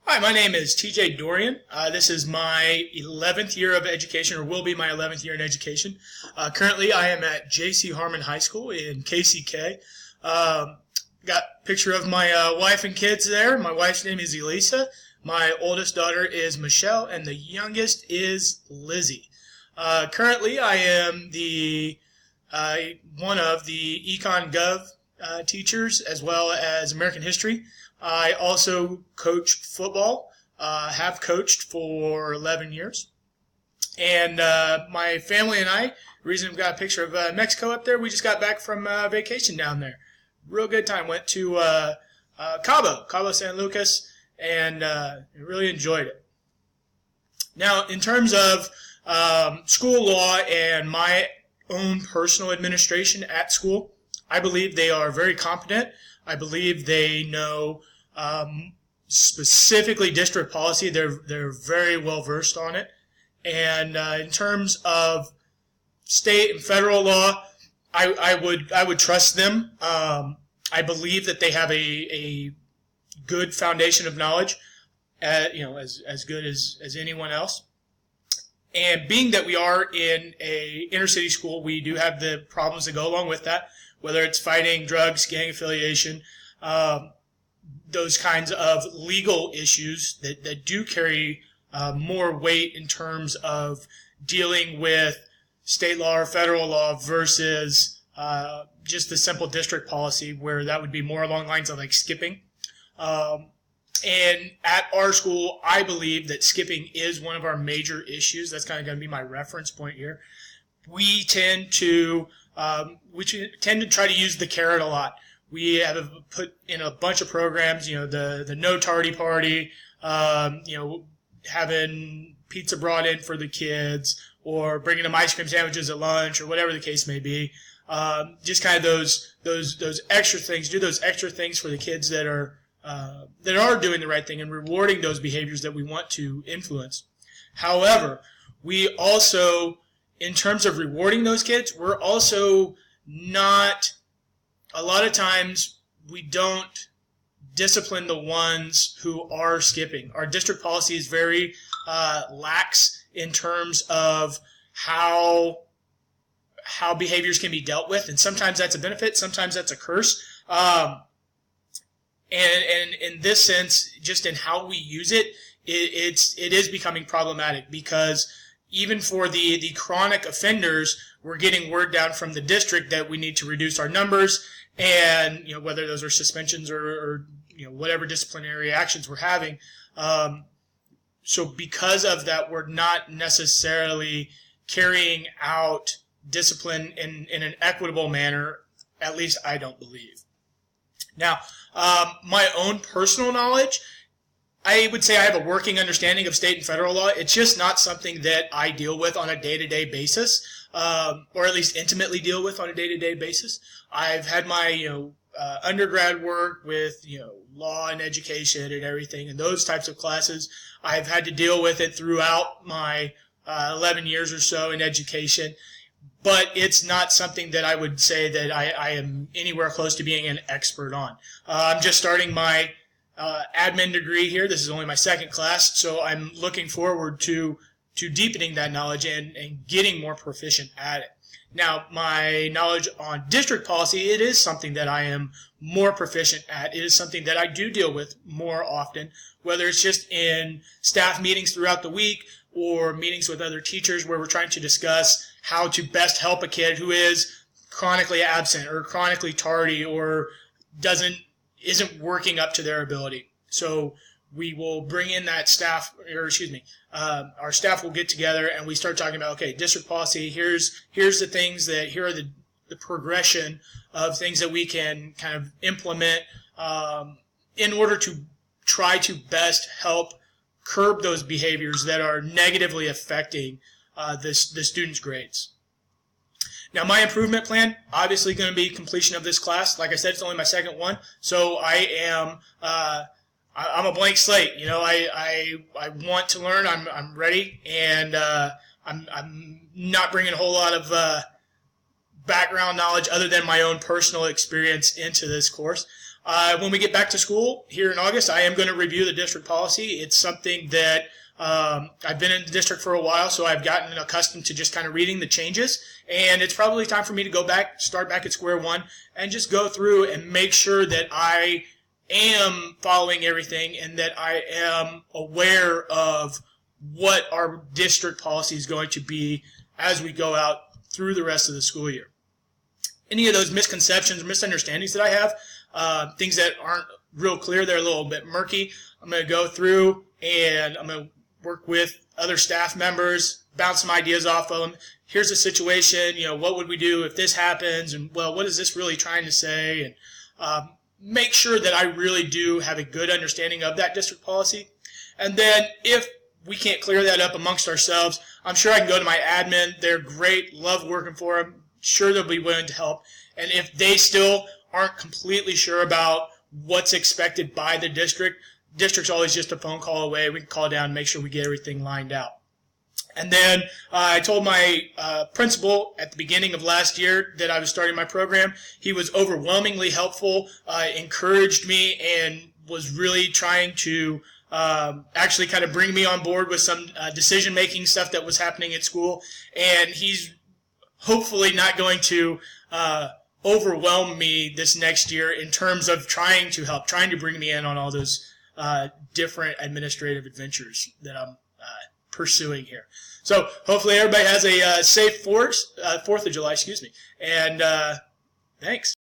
Hi, my name is TJ Dorian. This is my 11th year of education, or will be my 11th year in education. Currently, I am at J.C. Harmon High School in KCK. Got a picture of my wife and kids there. My wife's name is Elisa. My oldest daughter is Michelle, and the youngest is Lizzie. Currently, I am one of the Econ Gov teachers, as well as American History. I also coach football, have coached for 11 years. And my family and I, the reason we've got a picture of Mexico up there, we just got back from vacation down there. Real good time. Went to Cabo San Lucas, and really enjoyed it. Now, in terms of school law and my own personal administration at school, I believe they are very competent. I believe they know specifically district policy. They're very well versed on it. And in terms of state and federal law, I would trust them. I believe that they have a good foundation of knowledge, as good as anyone else. And being that we are in a inner city school, we do have the problems that go along with that, whether it's fighting drugs, gang affiliation, those kinds of legal issues that do carry more weight in terms of dealing with state law or federal law versus just the simple district policy, where that would be more along the lines of like skipping. And at our school, I believe that skipping is one of our major issues. That's kind of going to be my reference point here. We tend to try to use the carrot a lot. We have put in a bunch of programs, the no tardy party, having pizza brought in for the kids, or bringing them ice cream sandwiches at lunch, or whatever the case may be. Just kind of those extra things. Do those extra things for the kids that are doing the right thing, and rewarding those behaviors that we want to influence. However, we also, in terms of rewarding those kids, we're also not, a lot of times we don't discipline the ones who are skipping. Our district policy is very lax in terms of how behaviors can be dealt with, and sometimes that's a benefit, sometimes that's a curse. And in this sense, just in how we use it, it is becoming problematic, because even for the chronic offenders, we're getting word down from the district that we need to reduce our numbers, and whether those are suspensions or whatever disciplinary actions we're having. So because of that, we're not necessarily carrying out discipline in an equitable manner. At least I don't believe. Now, my own personal knowledge, I would say I have a working understanding of state and federal law. It's just not something that I deal with on a day-to-day basis, or at least intimately deal with on a day-to-day basis. I've had my undergrad work with law and education and everything, and those types of classes. I've had to deal with it throughout my 11 years or so in education. But it's not something that I would say that I am anywhere close to being an expert on. I'm just starting my admin degree here. This is only my second class, so I'm looking forward to deepening that knowledge and getting more proficient at it. Now, my knowledge on district policy, it is something that I am more proficient at. It is something that I do deal with more often, whether it's just in staff meetings throughout the week or meetings with other teachers where we're trying to discuss how to best help a kid who is chronically absent or chronically tardy or isn't working up to their ability. So we will bring in that staff, our staff will get together and we start talking about, okay, district policy, here's the things here are the progression of things that we can kind of implement in order to try to best help curb those behaviors that are negatively affecting the students' grades. Now, my improvement plan, obviously going to be completion of this class. Like I said, it's only my second one, so I'm a blank slate. I want to learn. I'm ready, and I'm not bringing a whole lot of background knowledge other than my own personal experience into this course. When we get back to school here in August, I am going to review the district policy. It's something that I've been in the district for a while, so I've gotten accustomed to just kind of reading the changes. And it's probably time for me to go back, start back at square one, and just go through and make sure that I am following everything and that I am aware of what our district policy is going to be as we go out through the rest of the school year. Any of those misconceptions or misunderstandings that I have, things that aren't real clear, they're a little bit murky, I'm going to go through and I'm going to work with other staff members, bounce some ideas off of them. Here's a situation, what would we do if this happens? And, well, what is this really trying to say? And make sure that I really do have a good understanding of that district policy. And then if we can't clear that up amongst ourselves, I'm sure I can go to my admin. They're great, love working for them. Sure, they'll be willing to help. And if they still aren't completely sure about what's expected by the district's always just a phone call away. We can call down and make sure we get everything lined out. And then I told my principal at the beginning of last year that I was starting my program. He was overwhelmingly helpful, encouraged me, and was really trying to actually kind of bring me on board with some decision-making stuff that was happening at school. And he's hopefully not going to overwhelm me this next year in terms of trying to help, trying to bring me in on all those different administrative adventures that I'm pursuing here. So hopefully everybody has a safe 4th of July, and thanks.